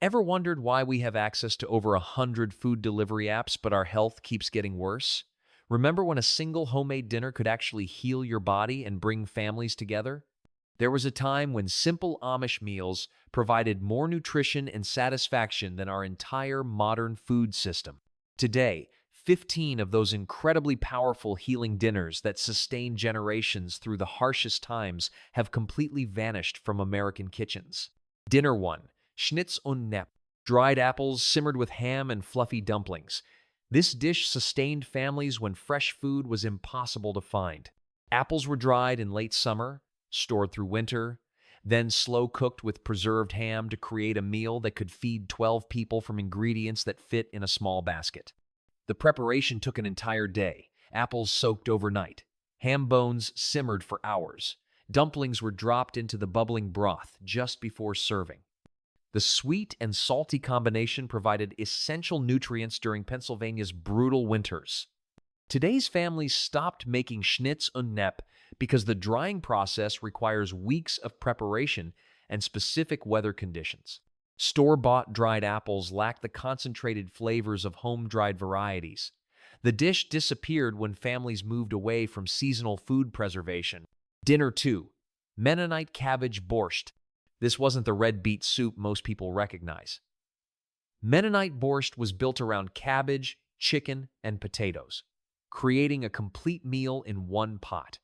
Ever wondered why we have access to over 100 food delivery apps, but our health keeps getting worse? Remember when a single homemade dinner could actually heal your body and bring families together? There was a time when simple Amish meals provided more nutrition and satisfaction than our entire modern food system. Today, 15 of those incredibly powerful healing dinners that sustained generations through the harshest times have completely vanished from American kitchens. Dinner 1. Schnitz und Knepp. Dried apples simmered with ham and fluffy dumplings. This dish sustained families when fresh food was impossible to find. Apples were dried in late summer, stored through winter, then slow-cooked with preserved ham to create a meal that could feed 12 people from ingredients that fit in a small basket. The preparation took an entire day. Apples soaked overnight. Ham bones simmered for hours. Dumplings were dropped into the bubbling broth just before serving. The sweet and salty combination provided essential nutrients during Pennsylvania's brutal winters. Today's families stopped making Schnitz und Knepp because the drying process requires weeks of preparation and specific weather conditions. Store-bought dried apples lack the concentrated flavors of home-dried varieties. The dish disappeared when families moved away from seasonal food preservation. Dinner 2. Mennonite cabbage borscht. This wasn't the red beet soup most people recognize. Mennonite borscht was built around cabbage, chicken, and potatoes, creating a complete meal in one pot.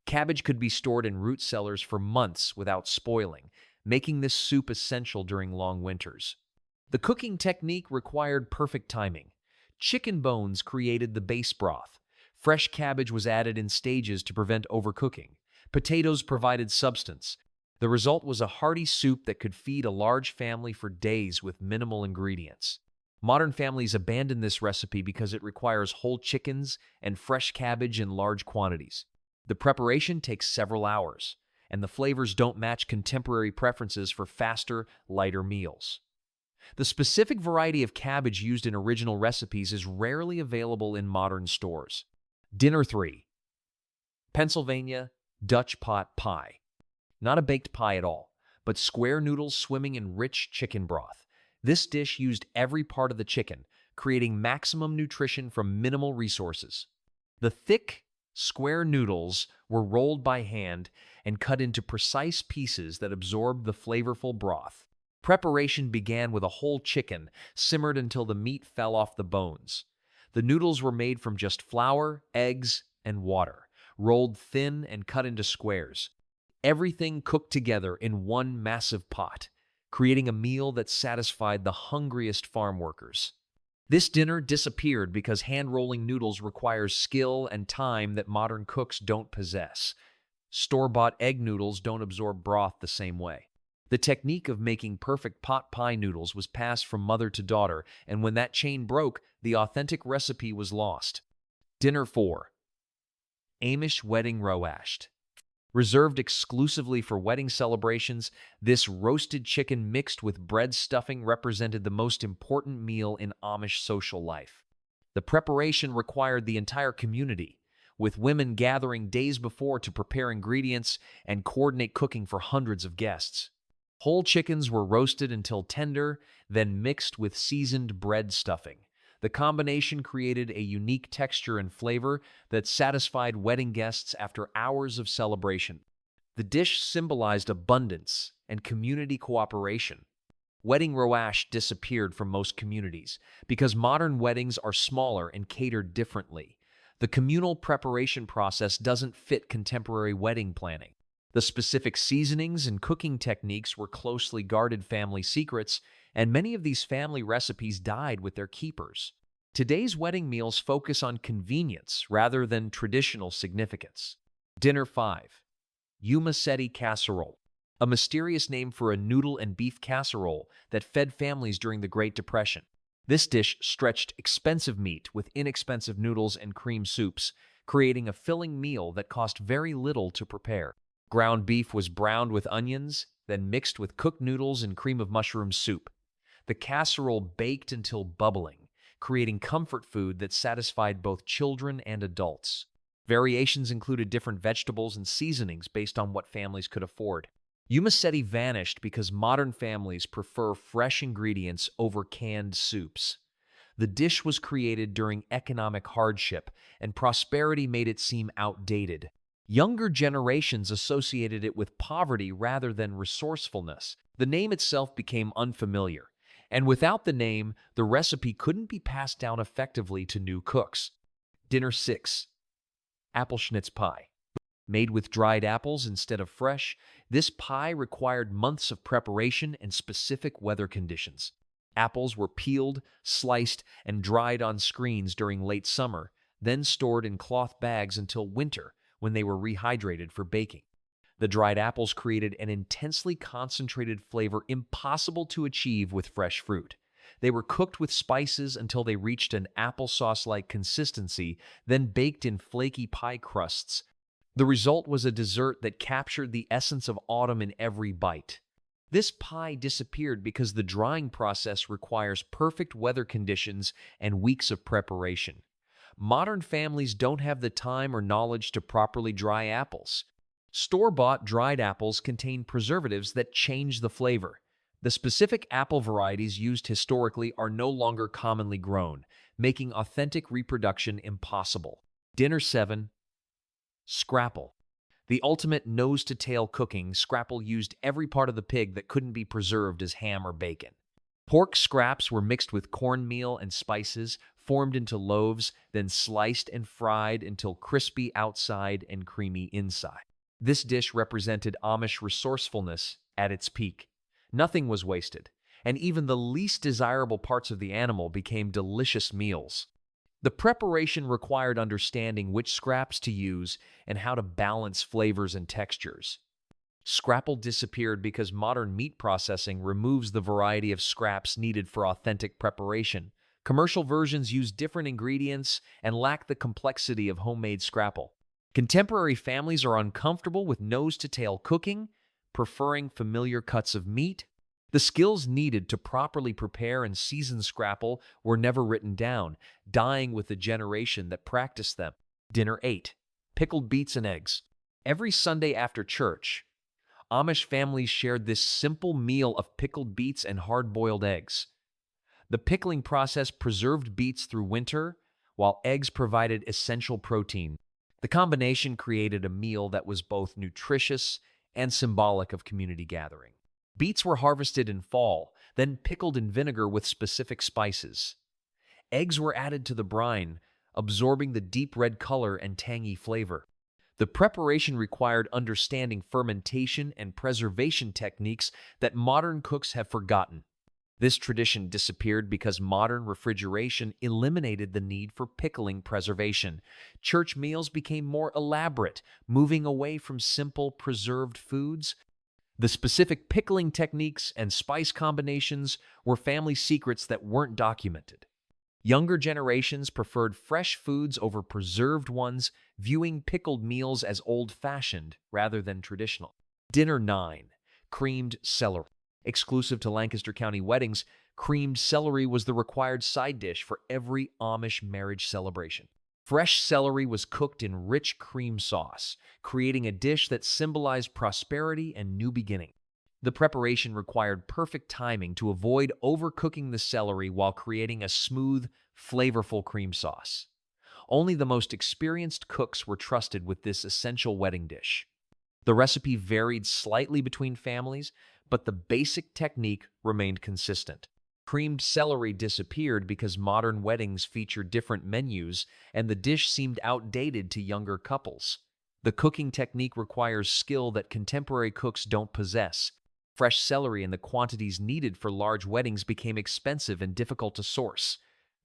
Cabbage could be stored in root cellars for months without spoiling, making this soup essential during long winters. The cooking technique required perfect timing. Chicken bones created the base broth. Fresh cabbage was added in stages to prevent overcooking. Potatoes provided substance. The result was a hearty soup that could feed a large family for days with minimal ingredients. Modern families abandon this recipe because it requires whole chickens and fresh cabbage in large quantities. The preparation takes several hours, and the flavors don't match contemporary preferences for faster, lighter meals. The specific variety of cabbage used in original recipes is rarely available in modern stores. Dinner 3. Pennsylvania Dutch pot pie. Not a baked pie at all, but square noodles swimming in rich chicken broth. This dish used every part of the chicken, creating maximum nutrition from minimal resources. The thick, square noodles were rolled by hand and cut into precise pieces that absorbed the flavorful broth. Preparation began with a whole chicken, simmered until the meat fell off the bones. The noodles were made from just flour, eggs, and water, rolled thin and cut into squares. Everything cooked together in one massive pot, creating a meal that satisfied the hungriest farm workers. This dinner disappeared because hand-rolling noodles requires skill and time that modern cooks don't possess. Store-bought egg noodles don't absorb broth the same way. The technique of making perfect pot pie noodles was passed from mother to daughter, and when that chain broke, the authentic recipe was lost. Dinner 4. Amish Wedding Roasht. Reserved exclusively for wedding celebrations, this roasted chicken mixed with bread stuffing represented the most important meal in Amish social life. The preparation required the entire community, with women gathering days before to prepare ingredients and coordinate cooking for hundreds of guests. Whole chickens were roasted until tender, then mixed with seasoned bread stuffing. The combination created a unique texture and flavor that satisfied wedding guests after hours of celebration. The dish symbolized abundance and community cooperation. Wedding roasht disappeared from most communities because modern weddings are smaller and catered differently. The communal preparation process doesn't fit contemporary wedding planning. The specific seasonings and cooking techniques were closely guarded family secrets, and many of these family recipes died with their keepers. Today's wedding meals focus on convenience rather than traditional significance. Dinner 5. Umacetti casserole. A mysterious name for a noodle and beef casserole that fed families during the Great Depression. This dish stretched expensive meat with inexpensive noodles and cream soups, creating a filling meal that cost very little to prepare. Ground beef was browned with onions, then mixed with cooked noodles and cream of mushroom soup. The casserole baked until bubbling, creating comfort food that satisfied both children and adults. Variations included different vegetables and seasonings based on what families could afford. Umacetti vanished because modern families prefer fresh ingredients over canned soups. The dish was created during economic hardship, and prosperity made it seem outdated. Younger generations associated it with poverty rather than resourcefulness. The name itself became unfamiliar, and without the name, the recipe couldn't be passed down effectively to new cooks. Dinner 6. Apple Schnitz Pie. Made with dried apples instead of fresh, this pie required months of preparation and specific weather conditions. Apples were peeled, sliced, and dried on screens during late summer, then stored in cloth bags until winter, when they were rehydrated for baking. The dried apples created an intensely concentrated flavor impossible to achieve with fresh fruit. They were cooked with spices until they reached an applesauce-like consistency, then baked in flaky pie crusts. The result was a dessert that captured the essence of autumn in every bite. This pie disappeared because the drying process requires perfect weather conditions and weeks of preparation. Modern families don't have the time or knowledge to properly dry apples. Store-bought dried apples contain preservatives that change the flavor. The specific apple varieties used historically are no longer commonly grown, making authentic reproduction impossible. Dinner 7. Scrapple. The ultimate nose-to-tail cooking, scrapple used every part of the pig that couldn't be preserved as ham or bacon. Pork scraps were mixed with cornmeal and spices, formed into loaves, then sliced and fried until crispy outside and creamy inside. This dish represented Amish resourcefulness at its peak. Nothing was wasted, and even the least desirable parts of the animal became delicious meals. The preparation required understanding which scraps to use and how to balance flavors and textures. Scrapple disappeared because modern meat processing removes the variety of scraps needed for authentic preparation. Commercial versions use different ingredients and lack the complexity of homemade scrapple. Contemporary families are uncomfortable with nose-to-tail cooking, preferring familiar cuts of meat. The skills needed to properly prepare and season scrapple were never written down, dying with the generation that practiced them. Dinner 8. Pickled beets and eggs. Every Sunday after church, Amish families shared this simple meal of pickled beets and hard-boiled eggs. The pickling process preserved beets through winter, while eggs provided essential protein. The combination created a meal that was both nutritious and symbolic of community gathering. Beets were harvested in fall, then pickled in vinegar with specific spices. Eggs were added to the brine, absorbing the deep red color and tangy flavor. The preparation required understanding fermentation and preservation techniques that modern cooks have forgotten. This tradition disappeared because modern refrigeration eliminated the need for pickling preservation. Church meals became more elaborate, moving away from simple, preserved foods. The specific pickling techniques and spice combinations were family secrets that weren't documented. Younger generations preferred fresh foods over preserved ones, viewing pickled meals as old-fashioned rather than traditional. Dinner 9. Creamed celery. Exclusive to Lancaster County weddings, creamed celery was the required side dish for every Amish marriage celebration. Fresh celery was cooked in rich cream sauce, creating a dish that symbolized prosperity and new beginning. The preparation required perfect timing to avoid overcooking the celery while creating a smooth, flavorful cream sauce. Only the most experienced cooks were trusted with this essential wedding dish. The recipe varied slightly between families, but the basic technique remained consistent. Creamed celery disappeared because modern weddings feature different menus, and the dish seemed outdated to younger couples. The cooking technique requires skill that contemporary cooks don't possess. Fresh celery in the quantities needed for large weddings became expensive and difficult to source.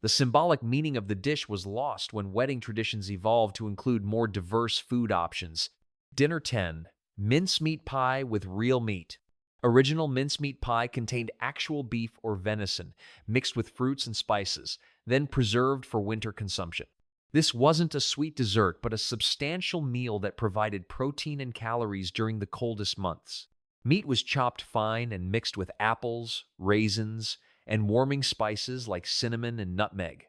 The symbolic meaning of the dish was lost when wedding traditions evolved to include more diverse food options. Dinner 10. Mincemeat pie with real meat. Original mincemeat pie contained actual beef or venison, mixed with fruits and spices, then preserved for winter consumption. This wasn't a sweet dessert, but a substantial meal that provided protein and calories during the coldest months. Meat was chopped fine and mixed with apples, raisins, and warming spices like cinnamon and nutmeg.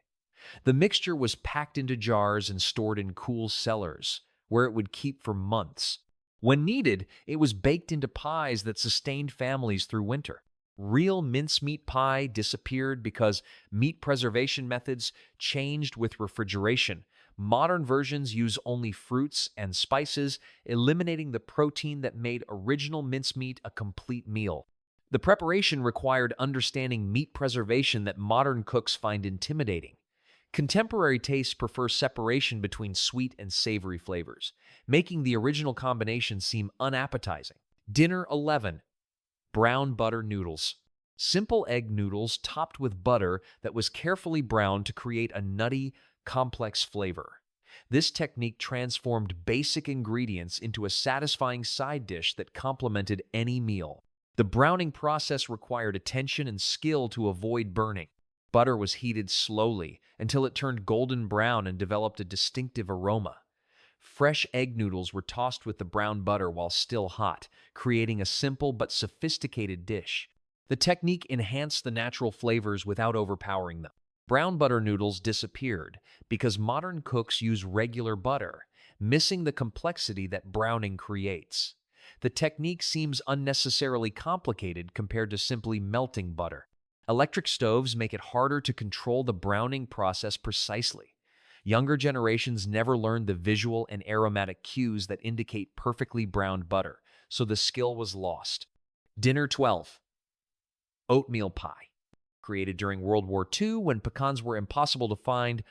The mixture was packed into jars and stored in cool cellars, where it would keep for months. When needed, it was baked into pies that sustained families through winter. Real mincemeat pie disappeared because meat preservation methods changed with refrigeration. Modern versions use only fruits and spices, eliminating the protein that made original mincemeat a complete meal. The preparation required understanding meat preservation that modern cooks find intimidating. Contemporary tastes prefer separation between sweet and savory flavors, making the original combination seem unappetizing. Dinner 11. Brown butter noodles. Simple egg noodles topped with butter that was carefully browned to create a nutty, complex flavor. This technique transformed basic ingredients into a satisfying side dish that complemented any meal. The browning process required attention and skill to avoid burning. Butter was heated slowly until it turned golden brown and developed a distinctive aroma. Fresh egg noodles were tossed with the brown butter while still hot, creating a simple but sophisticated dish. The technique enhanced the natural flavors without overpowering them. Brown butter noodles disappeared because modern cooks use regular butter, missing the complexity that browning creates. The technique seems unnecessarily complicated compared to simply melting butter. Electric stoves make it harder to control the browning process precisely. Younger generations never learned the visual and aromatic cues that indicate perfectly browned butter, so the skill was lost. Dinner 12. Oatmeal pie. Created during World War II when pecans were impossible to find,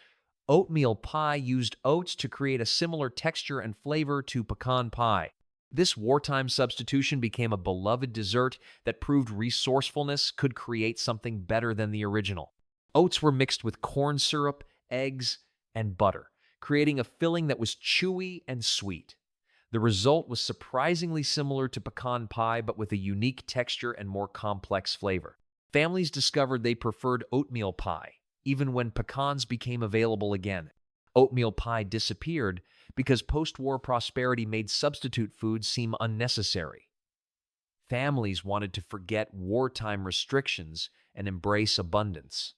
oatmeal pie used oats to create a similar texture and flavor to pecan pie. This wartime substitution became a beloved dessert that proved resourcefulness could create something better than the original. Oats were mixed with corn syrup, eggs, and butter, creating a filling that was chewy and sweet. The result was surprisingly similar to pecan pie, but with a unique texture and more complex flavor. Families discovered they preferred oatmeal pie, even when pecans became available again. Oatmeal pie disappeared because post-war prosperity made substitute foods seem unnecessary. Families wanted to forget wartime restrictions and embrace abundance.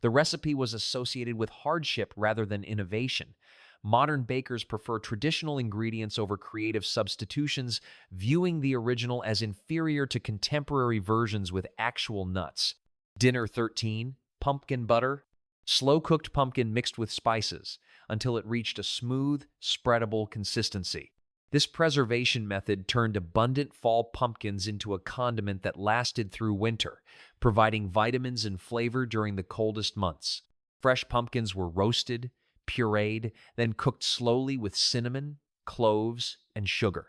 The recipe was associated with hardship rather than innovation. Modern bakers prefer traditional ingredients over creative substitutions, viewing the original as inferior to contemporary versions with actual nuts. Dinner 13. Pumpkin butter. Slow-cooked pumpkin mixed with spices until it reached a smooth, spreadable consistency. This preservation method turned abundant fall pumpkins into a condiment that lasted through winter, providing vitamins and flavor during the coldest months. Fresh pumpkins were roasted, pureed, then cooked slowly with cinnamon, cloves, and sugar.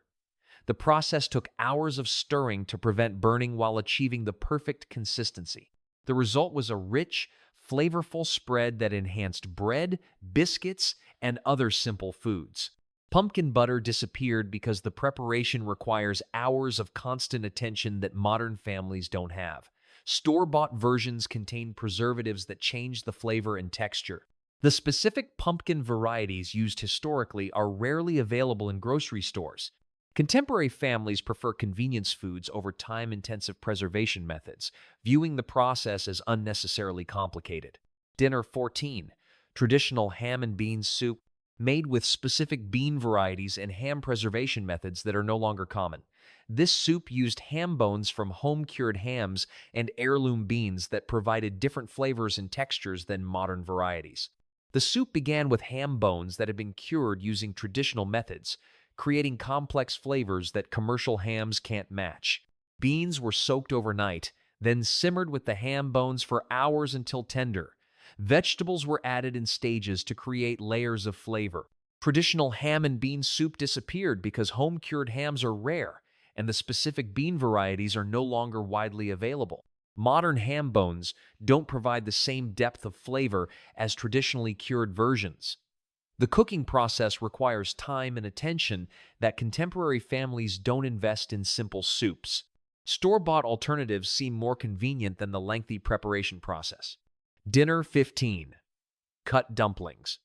The process took hours of stirring to prevent burning while achieving the perfect consistency. The result was a rich, flavorful spread that enhanced bread, biscuits, and other simple foods. Pumpkin butter disappeared because the preparation requires hours of constant attention that modern families don't have. Store-bought versions contain preservatives that change the flavor and texture. The specific pumpkin varieties used historically are rarely available in grocery stores. Contemporary families prefer convenience foods over time-intensive preservation methods, viewing the process as unnecessarily complicated. Dinner 14. Traditional ham and beans soup, made with specific bean varieties and ham preservation methods that are no longer common. This soup used ham bones from home-cured hams and heirloom beans that provided different flavors and textures than modern varieties. The soup began with ham bones that had been cured using traditional methods, creating complex flavors that commercial hams can't match. Beans were soaked overnight, then simmered with the ham bones for hours until tender. Vegetables were added in stages to create layers of flavor. Traditional ham and bean soup disappeared because home-cured hams are rare, and the specific bean varieties are no longer widely available. Modern ham bones don't provide the same depth of flavor as traditionally cured versions. The cooking process requires time and attention that contemporary families don't invest in simple soups. Store-bought alternatives seem more convenient than the lengthy preparation process. Dinner 15. Cut dumplings.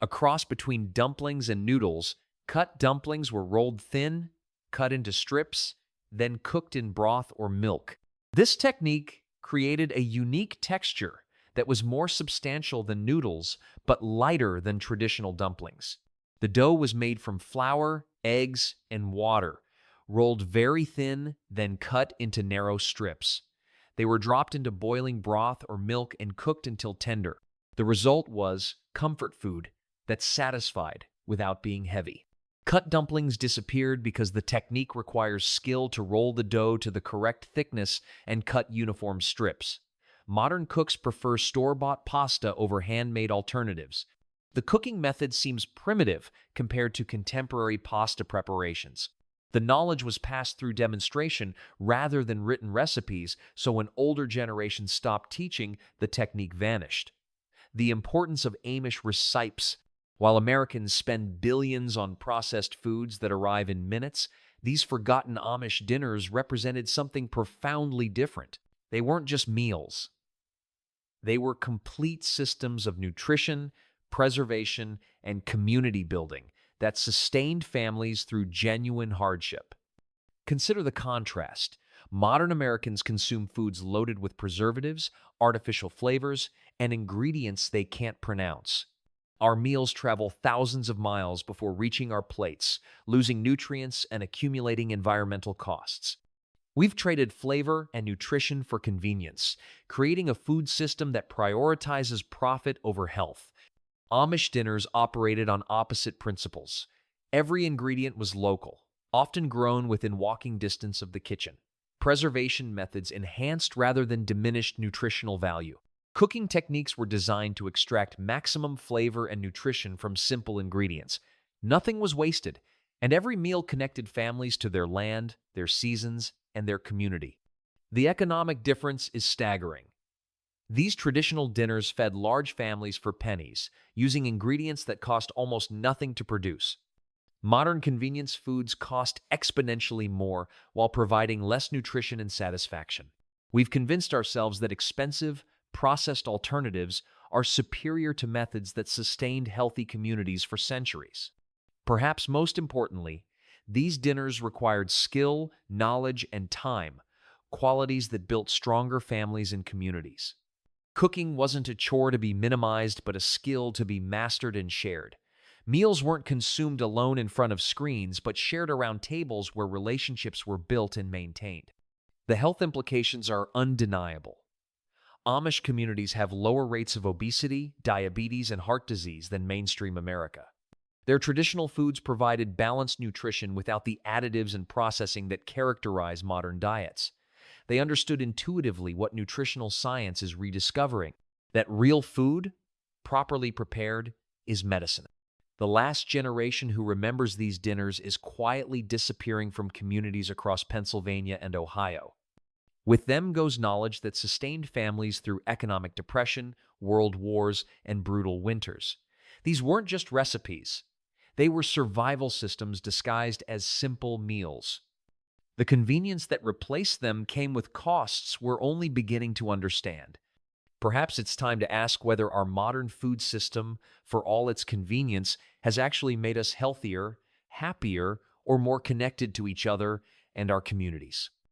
A cross between dumplings and noodles, cut dumplings were rolled thin, cut into strips, then cooked in broth or milk. This technique created a unique texture that was more substantial than noodles, but lighter than traditional dumplings. The dough was made from flour, eggs, and water, rolled very thin, then cut into narrow strips. They were dropped into boiling broth or milk and cooked until tender. The result was comfort food that satisfied without being heavy. Cut dumplings disappeared because the technique requires skill to roll the dough to the correct thickness and cut uniform strips. Modern cooks prefer store-bought pasta over handmade alternatives. The cooking method seems primitive compared to contemporary pasta preparations. The knowledge was passed through demonstration rather than written recipes, so when older generations stopped teaching, the technique vanished. The importance of Amish recipes. While Americans spend billions on processed foods that arrive in minutes, these forgotten Amish dinners represented something profoundly different. They weren't just meals. They were complete systems of nutrition, preservation, and community building that sustained families through genuine hardship. Consider the contrast. Modern Americans consume foods loaded with preservatives, artificial flavors, and ingredients they can't pronounce. Our meals travel thousands of miles before reaching our plates, losing nutrients and accumulating environmental costs. We've traded flavor and nutrition for convenience, creating a food system that prioritizes profit over health. Amish dinners operated on opposite principles. Every ingredient was local, often grown within walking distance of the kitchen. Preservation methods enhanced rather than diminished nutritional value. Cooking techniques were designed to extract maximum flavor and nutrition from simple ingredients. Nothing was wasted, and every meal connected families to their land, their seasons, and their community. The economic difference is staggering. These traditional dinners fed large families for pennies, using ingredients that cost almost nothing to produce. Modern convenience foods cost exponentially more while providing less nutrition and satisfaction. We've convinced ourselves that expensive, processed alternatives are superior to methods that sustained healthy communities for centuries. Perhaps most importantly, these dinners required skill, knowledge, and time, qualities that built stronger families and communities. Cooking wasn't a chore to be minimized, but a skill to be mastered and shared. Meals weren't consumed alone in front of screens, but shared around tables where relationships were built and maintained. The health implications are undeniable. Amish communities have lower rates of obesity, diabetes, and heart disease than mainstream America. Their traditional foods provided balanced nutrition without the additives and processing that characterize modern diets. They understood intuitively what nutritional science is rediscovering, that real food, properly prepared, is medicine. The last generation who remembers these dinners is quietly disappearing from communities across Pennsylvania and Ohio. With them goes knowledge that sustained families through economic depression, world wars, and brutal winters. These weren't just recipes. They were survival systems disguised as simple meals. The convenience that replaced them came with costs we're only beginning to understand. Perhaps it's time to ask whether our modern food system, for all its convenience, has actually made us healthier, happier, or more connected to each other and our communities.